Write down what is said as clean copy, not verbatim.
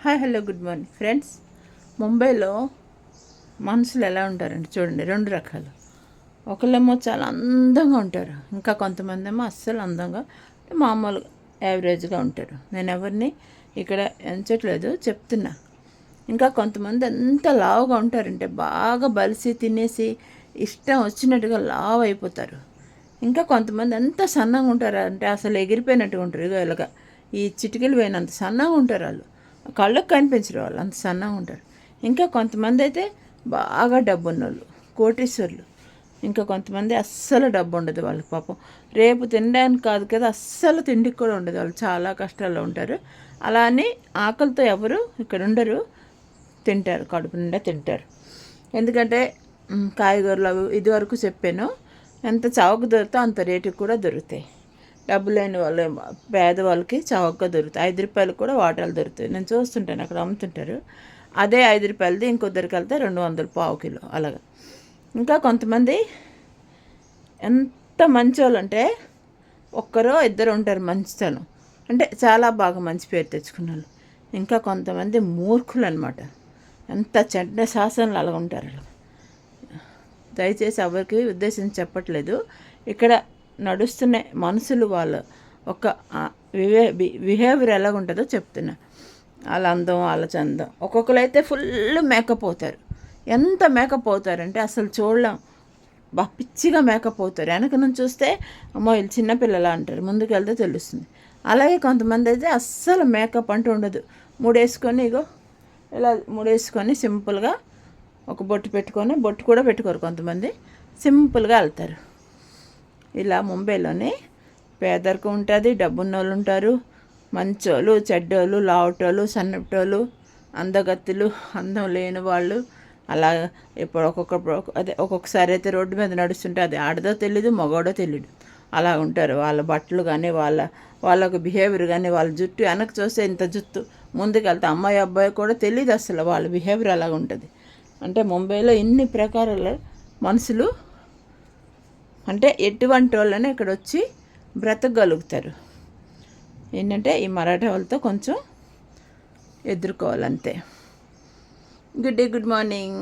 Hi hello good morning friends. ముంబైలో మనుషులు ఎలా ఉంటారంటే చూడండి, రెండు రకాలు. ఒకళ్ళేమో చాలా అందంగా ఉంటారు, ఇంకా కొంతమంది ఏమో అస్సలు అందంగా మామూలుగా యావరేజ్గా ఉంటారు. నేను ఎవరిని ఇక్కడ ఎంచట్లేదు, చెప్తున్నా. ఇంకా కొంతమంది ఎంత లావుగా ఉంటారంటే బాగా బలిసి తినేసి ఇష్టం వచ్చినట్టుగా లావు అయిపోతారు. ఇంకా కొంతమంది ఎంత సన్నగా ఉంటారు అంటే అసలు ఎగిరిపోయినట్టుగా ఉంటారు. ఇలాగా ఈ చిటికలు పోయినంత సన్నగా ఉంటారు వాళ్ళు. కళ్ళకు కనిపించరు, వాళ్ళు అంత సన్నగా ఉంటారు. ఇంకా కొంతమంది అయితే బాగా డబ్బు ఉన్నోళ్ళు, కోటీశ్వర్లు. ఇంకా కొంతమంది అస్సలు డబ్బు ఉండదు వాళ్ళకి, పాపం రేపు తినడానికి కాదు కదా, అస్సలు తిండికి కూడా ఉండదు, వాళ్ళు చాలా కష్టాల్లో ఉంటారు. అలా అని ఆకలితో ఎవరు ఇక్కడ ఉండరు, తింటారు, కడుపు నిండా తింటారు. ఎందుకంటే కాయగూరలు అవి ఇదివరకు చెప్పాను, ఎంత చౌక దొరుకుతా అంత రేటుకి కూడా దొరుకుతాయి. డబ్బు లేని వాళ్ళు, పేదవాళ్ళకి చౌకగా దొరుకుతాయి. 5 రూపాయలు కూడా వాటాలు దొరుకుతాయి. నేను చూస్తుంటాను, అక్కడ అమ్ముతుంటారు. అదే 5 రూపాయలది ఇంకొద్దరికి వెళ్తే 200 పావు కిలో అలాగా. ఇంకా కొంతమంది ఎంత మంచోళ్ళు అంటే ఒక్కరో ఇద్దరు ఉంటారు మంచితనం అంటే, చాలా బాగా మంచి పేరు తెచ్చుకున్న వాళ్ళు. ఇంకా కొంతమంది మూర్ఖులు అనమాట, ఎంత చెడ్డ శాసనాలు అలా ఉంటారు. దయచేసి ఎవరికి ఉద్దేశించి చెప్పట్లేదు, ఇక్కడ నడుస్తున్న మనుషులు వాళ్ళ ఒక బిహేవియర్ ఎలా ఉంటుందో చెప్తున్నా. వాళ్ళ అందం, వాళ్ళ చందం. ఒక్కొక్కరు అయితే ఫుల్ మేకప్ అవుతారు. ఎంత మేకప్ అవుతారంటే అసలు చూడలేం, పిచ్చిగా మేకప్ అవుతారు. వెనక నుంచి చూస్తే అమ్మో వీళ్ళు చిన్నపిల్లలా అంటారు, ముందుకు వెళ్తే తెలుస్తుంది. అలాగే కొంతమంది అయితే అస్సలు మేకప్ అంటూ ఉండదు, ముడేసుకొని ఇగో ఇలా ముడేసుకొని సింపుల్గా ఒక బొట్టు పెట్టుకొని, బొట్టు కూడా పెట్టుకోరు కొంతమంది, సింపుల్గా వెళ్తారు. ఇలా ముంబైలోనే పేదరికం ఉంటుంది, డబ్బున్న వాళ్ళు ఉంటారు, మంచోళ్ళు, చెడ్డోళ్ళు, లావటోళ్ళు, సన్నటోళ్ళు, అందగత్తులు, అందం లేని వాళ్ళు. అలా ఇప్పుడు ఒక్కొక్కసారి అయితే రోడ్డు మీద నడుస్తుంటే అది ఆడదో తెలీదు, మగోడో తెలీదు, అలా ఉంటారు. వాళ్ళ బట్టలు కానీ వాళ్ళ బిహేవియర్ కానీ, వాళ్ళ జుట్టు వెనక్కి చూస్తే ఇంత జుట్టు, ముందుకు వెళ్తే అమ్మాయి అబ్బాయి కూడా తెలియదు అసలు, వాళ్ళ బిహేవియర్ అలాగ ఉంటుంది. అంటే ముంబైలో ఇన్ని ప్రకారాల మనుషులు అంటే ఎటువంటి వాళ్ళని ఇక్కడ వచ్చి బ్రతకగలుగుతారు. ఏంటంటే ఈ మరాఠా వాళ్ళతో కొంచెం ఎదుర్కోవాలంతే. Good day, good morning.